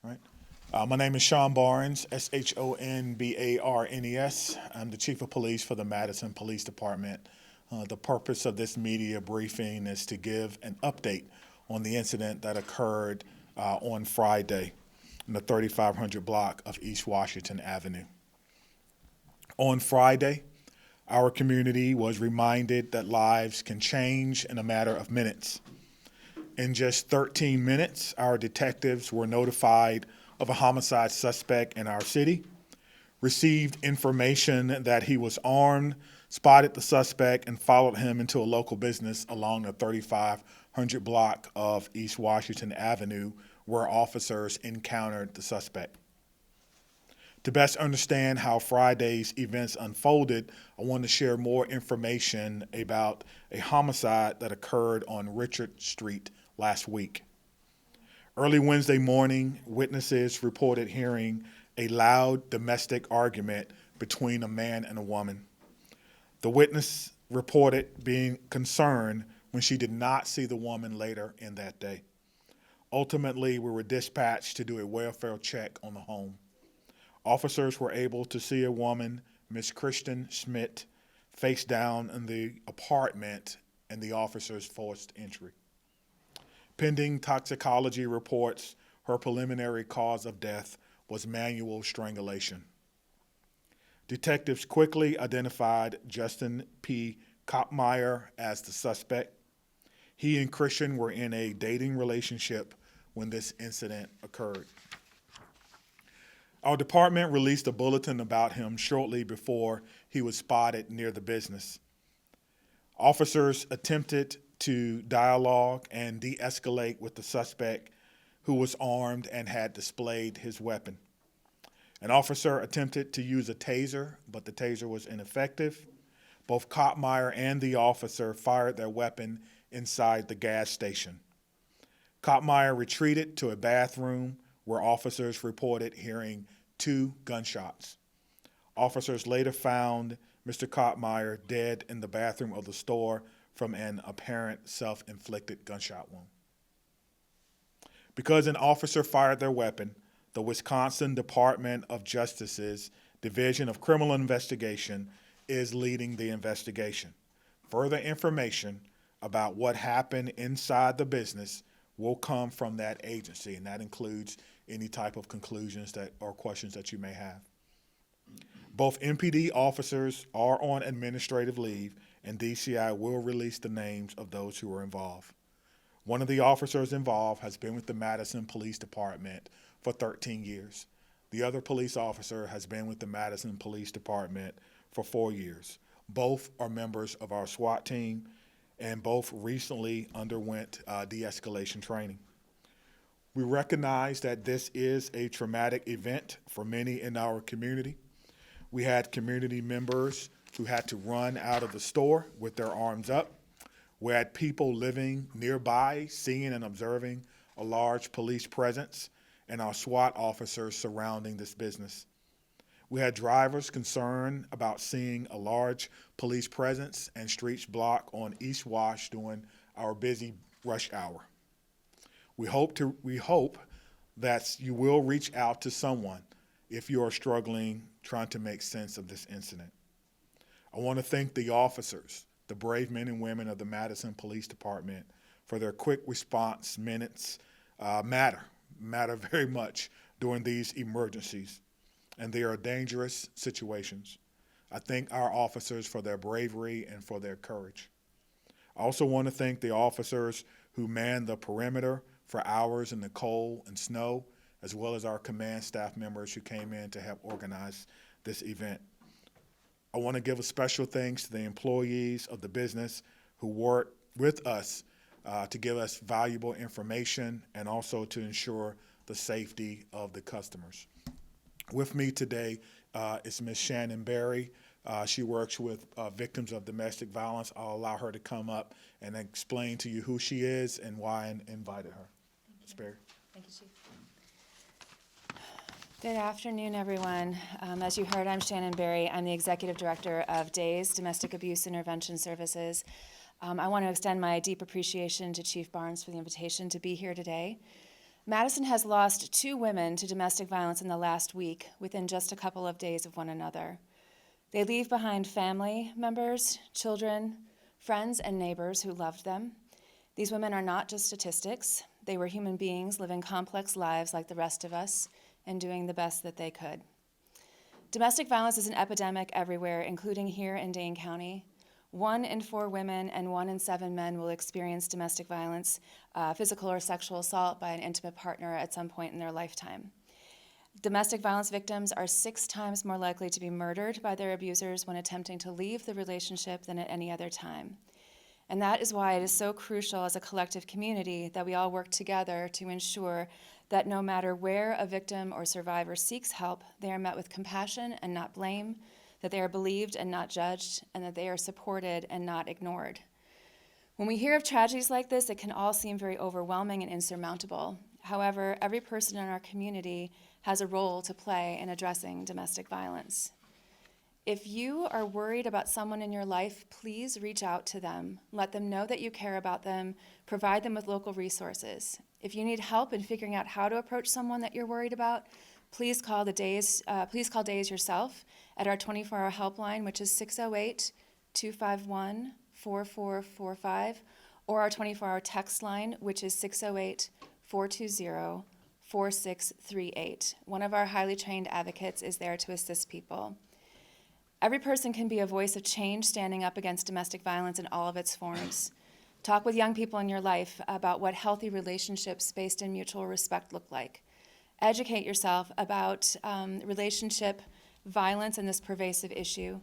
Right. My name is Sean Barnes, Shonbarnes. I'm the Chief of Police for the Madison Police Department. The purpose of this media briefing is to give an update on the incident that occurred on Friday in the 3500 block of East Washington Avenue. On Friday, our community was reminded that lives can change in a matter of minutes. In just 13 minutes, our detectives were notified of a homicide suspect in our city, received information that he was armed, spotted the suspect, and followed him into a local business along the 3500 block of East Washington Avenue, where officers encountered the suspect. To best understand how Friday's events unfolded, I want to share more information about a homicide that occurred on Richard Street last week. Early Wednesday morning, witnesses reported hearing a loud domestic argument between a man and a woman. The witness reported being concerned when she did not see the woman later in that day. Ultimately, we were dispatched to do a welfare check on the home. Officers were able to see a woman, Miss Kristen Schmidt, face down in the apartment, and the officers forced entry. Pending toxicology reports, her preliminary cause of death was manual strangulation. Detectives quickly identified Justin P. Kopmeyer as the suspect. He and Christian were in a dating relationship when this incident occurred. Our department released a bulletin about him shortly before he was spotted near the business. Officers attempted to dialogue and de-escalate with the suspect, who was armed and had displayed his weapon. An officer attempted to use a taser, but the taser was ineffective. Both Kopmeyer and the officer fired their weapon inside the gas station. Kopmeyer retreated to a bathroom where officers reported hearing 2 gunshots. Officers later found Mr. Kopmeyer dead in the bathroom of the store from an apparent self-inflicted gunshot wound. Because an officer fired their weapon, the Wisconsin Department of Justice's Division of Criminal Investigation is leading the investigation. Further information about what happened inside the business will come from that agency, and that includes any type of conclusions that or questions that you may have. Both MPD officers are on administrative leave, and DCI will release the names of those who are involved. One of the officers involved has been with the Madison Police Department for 13 years. The other police officer has been with the Madison Police Department for 4 years. Both are members of our SWAT team, and both recently underwent de-escalation training. We recognize that this is a traumatic event for many in our community. We had community members who had to run out of the store with their arms up. We had people living nearby seeing and observing a large police presence and our SWAT officers surrounding this business. We had drivers concerned about seeing a large police presence and streets blocked on East Wash during our busy rush hour. We hope that you will reach out to someone if you are struggling trying to make sense of this incident. I want to thank the officers, the brave men and women of the Madison Police Department, for their quick response minutes matter very much during these emergencies, and they are dangerous situations. I thank our officers for their bravery and for their courage. I also want to thank the officers who manned the perimeter for hours in the cold and snow, as well as our command staff members who came in to help organize this event. I want to give a special thanks to the employees of the business who worked with us to give us valuable information and also to ensure the safety of the customers. With me today is Ms. Shannon Berry. She works with victims of domestic violence. I'll allow her to come up and explain to you who she is and why I invited her. Ms. Berry. Thank you, Chief. Good afternoon, everyone. As you heard, I'm Shannon Berry. I'm the Executive Director of DAYS, Domestic Abuse Intervention Services. I want to extend my deep appreciation to Chief Barnes for the invitation to be here today. Madison has lost 2 women to domestic violence in the last week within just a couple of days of one another. They leave behind family members, children, friends, and neighbors who loved them. These women are not just statistics. They were human beings living complex lives like the rest of us and doing the best that they could. Domestic violence is an epidemic everywhere, including here in Dane County. 1 in 4 women and 1 in 7 men will experience domestic violence, physical or sexual assault by an intimate partner at some point in their lifetime. Domestic violence victims are 6 times more likely to be murdered by their abusers when attempting to leave the relationship than at any other time. And that is why it is so crucial as a collective community that we all work together to ensure that no matter where a victim or survivor seeks help, they are met with compassion and not blame, that they are believed and not judged, and that they are supported and not ignored. When we hear of tragedies like this, it can all seem very overwhelming and insurmountable. However, every person in our community has a role to play in addressing domestic violence. If you are worried about someone in your life, please reach out to them. Let them know that you care about them. Provide them with local resources. If you need help in figuring out how to approach someone that you're worried about, please call Days yourself at our 24-hour helpline, which is 608-251-4445, or our 24-hour text line, which is 608-420-4638. One of our highly trained advocates is there to assist people. Every person can be a voice of change standing up against domestic violence in all of its forms. Talk with young people in your life about what healthy relationships based in mutual respect look like. Educate yourself about relationship violence and this pervasive issue.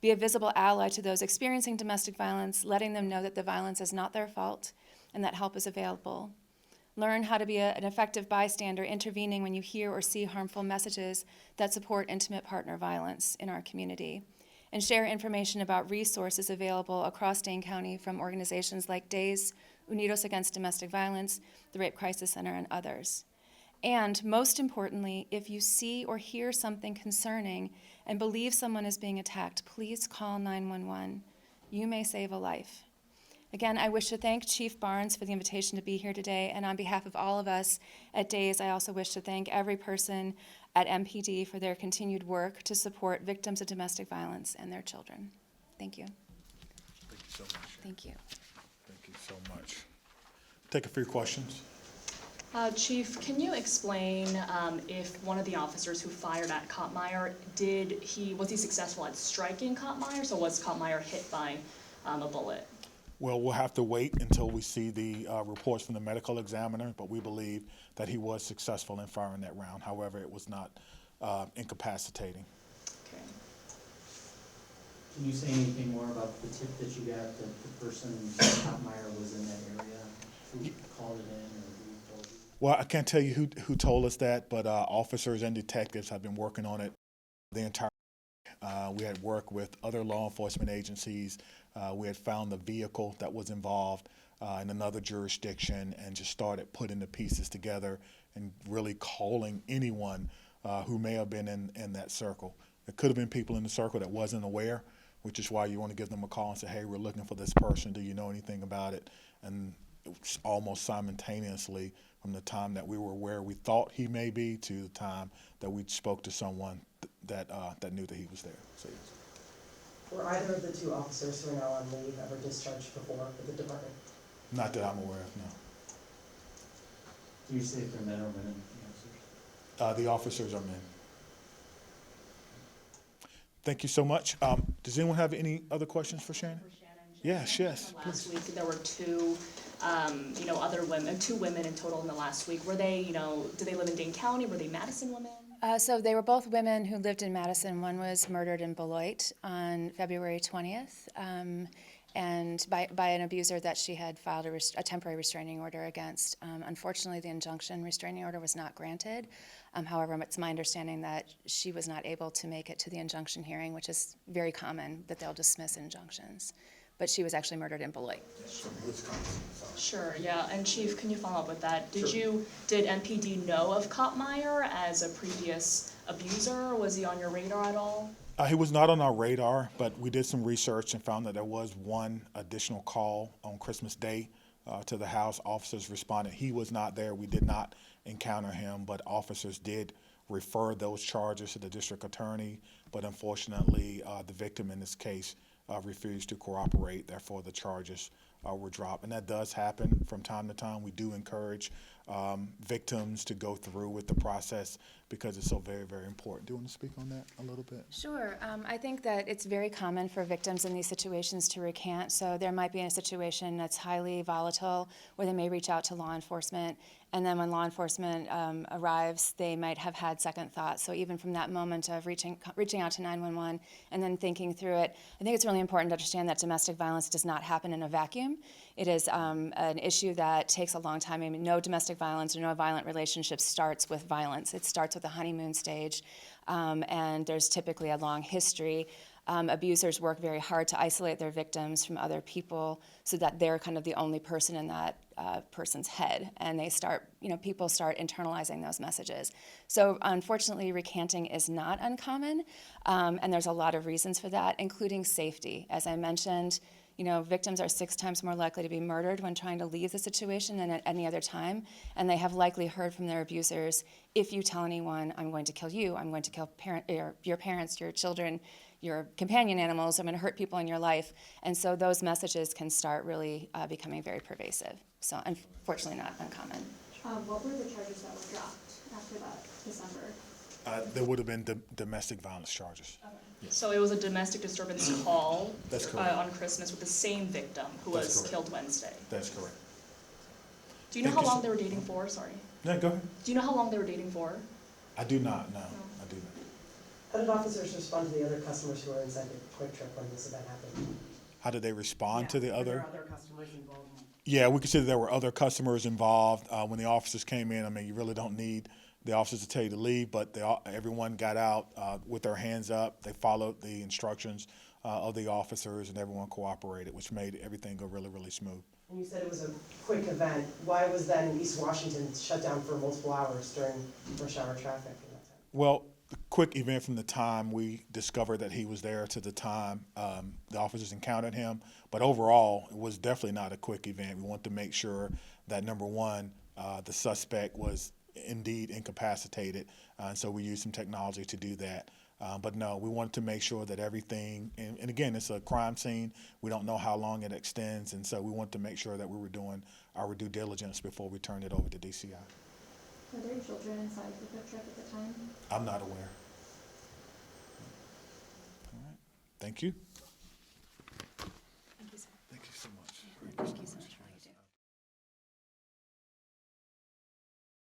Be a visible ally to those experiencing domestic violence, letting them know that the violence is not their fault and that help is available. Learn how to be an effective bystander, intervening when you hear or see harmful messages that support intimate partner violence in our community. And share information about resources available across Dane County from organizations like DAYS, Unidos Against Domestic Violence, the Rape Crisis Center, and others. And most importantly, if you see or hear something concerning and believe someone is being attacked, please call 911. You may save a life. Again, I wish to thank Chief Barnes for the invitation to be here today, and on behalf of all of us at DAYS, I also wish to thank every person at MPD for their continued work to support victims of domestic violence and their children. Thank you. Thank you so much. Thank you. Thank you so much. Take a few questions. Chief, can you explain if one of the officers who fired at Kottmeyer, was he successful at striking Kottmeyer? So was Kottmeyer hit by a bullet? Well, we'll have to wait until we see the reports from the medical examiner, but we believe that he was successful in firing that round. However, it was not incapacitating. Okay. Can you say anything more about the tip that you got that the person, Kottmeyer, was in that area? Who called it in, or who told you? Well, I can't tell you who told us that, but officers and detectives have been working on it the entire we had worked with other law enforcement agencies. We had found the vehicle that was involved in another jurisdiction and just started putting the pieces together and really calling anyone who may have been in that circle. It could have been people in the circle that wasn't aware, which is why you want to give them a call and say, hey, we're looking for this person. Do you know anything about it? And it was almost simultaneously from the time that we were where we thought he may be to the time that we spoke to someone that knew that he was there. So, yes. Were either of the 2 officers who are now on leave ever discharged before with the department? Not that I'm aware of, no. Do you say if they're men or women, the officers? The officers are men. Thank you so much. Does anyone have any other questions for Shannon? Yes, yes. Last week there were 2 other women, 2 women in total in the last week. Were they, did they live in Dane County? Were they Madison women? So they were both women who lived in Madison. One was murdered in Beloit on February 20th, and by an abuser that she had filed a temporary restraining order against. Unfortunately, the injunction restraining order was not granted. However, it's my understanding that she was not able to make it to the injunction hearing, which is very common that they'll dismiss injunctions. But she was actually murdered in Beloit. Sure, yeah. And Chief, can you follow up with that? Did MPD know of Kottmeyer as a previous abuser? Was he on your radar at all? He was not on our radar, but we did some research and found that there was one additional call on Christmas Day to the house. Officers responded. He was not there. We did not encounter him, but officers did refer those charges to the district attorney, but unfortunately, the victim in this case refused to cooperate, therefore the charges were dropped. And that does happen from time to time. We do encourage victims to go through with the process because it's so very, very important. Do you want to speak on that a little bit? Sure. I think that it's very common for victims in these situations to recant. So there might be a situation that's highly volatile where they may reach out to law enforcement, and then when law enforcement arrives, they might have had second thoughts. So even from that moment of reaching out to 911 and then thinking through it, I think it's really important to understand that domestic violence does not happen in a vacuum. It is an issue that takes a long time. I mean, no domestic violence or no violent relationship starts with violence. It starts with the honeymoon stage, and there's typically a long history. Abusers work very hard to isolate their victims from other people so that they're kind of the only person in that person's head, and people start internalizing those messages. So unfortunately, recanting is not uncommon, and there's a lot of reasons for that, including safety. As I mentioned, victims are 6 times more likely to be murdered when trying to leave the situation than at any other time, and they have likely heard from their abusers, if you tell anyone, I'm going to kill you, I'm going to kill your parents, your children, your companion animals, I'm going to hurt people in your life. And so those messages can start really becoming very pervasive. So unfortunately not uncommon. What were the charges that were dropped after that December? There would have been domestic violence charges. Okay. So it was a domestic disturbance call That's correct. on Christmas with the same victim who That's was correct. killed Wednesday. That's correct. Do you know Thank how you, long sir. they were dating for? Sorry. No, go ahead. Do you know how long they were dating for? I do not, no, I do not. How did officers respond to the other customers who were inside the Kwik Trip when this event happened? How did they respond to the Were other? there other customers involved? Yeah, we consider there were other customers involved. When the officers came in, I mean, you really don't need the officers to tell you to leave, but everyone got out with their hands up. They followed the instructions of the officers, and everyone cooperated, which made everything go really, really smooth. And you said it was a quick event. Why was then East Washington shut down for multiple hours during rush hour traffic in that time? Well, the quick event from the time we discovered that he was there to the time the officers encountered him. But overall, it was definitely not a quick event. We wanted to make sure that, number one, the suspect was indeed incapacitated, and so we used some technology to do that. But no, we wanted to make sure that everything, and again, it's a crime scene. We don't know how long it extends, and so we wanted to make sure that we were doing our due diligence before we turned it over to DCI. Were there children inside the Kwik Trip at the time? I'm not aware. All right. Thank you. Thank you, sir. Thank you so much. Thank you so much.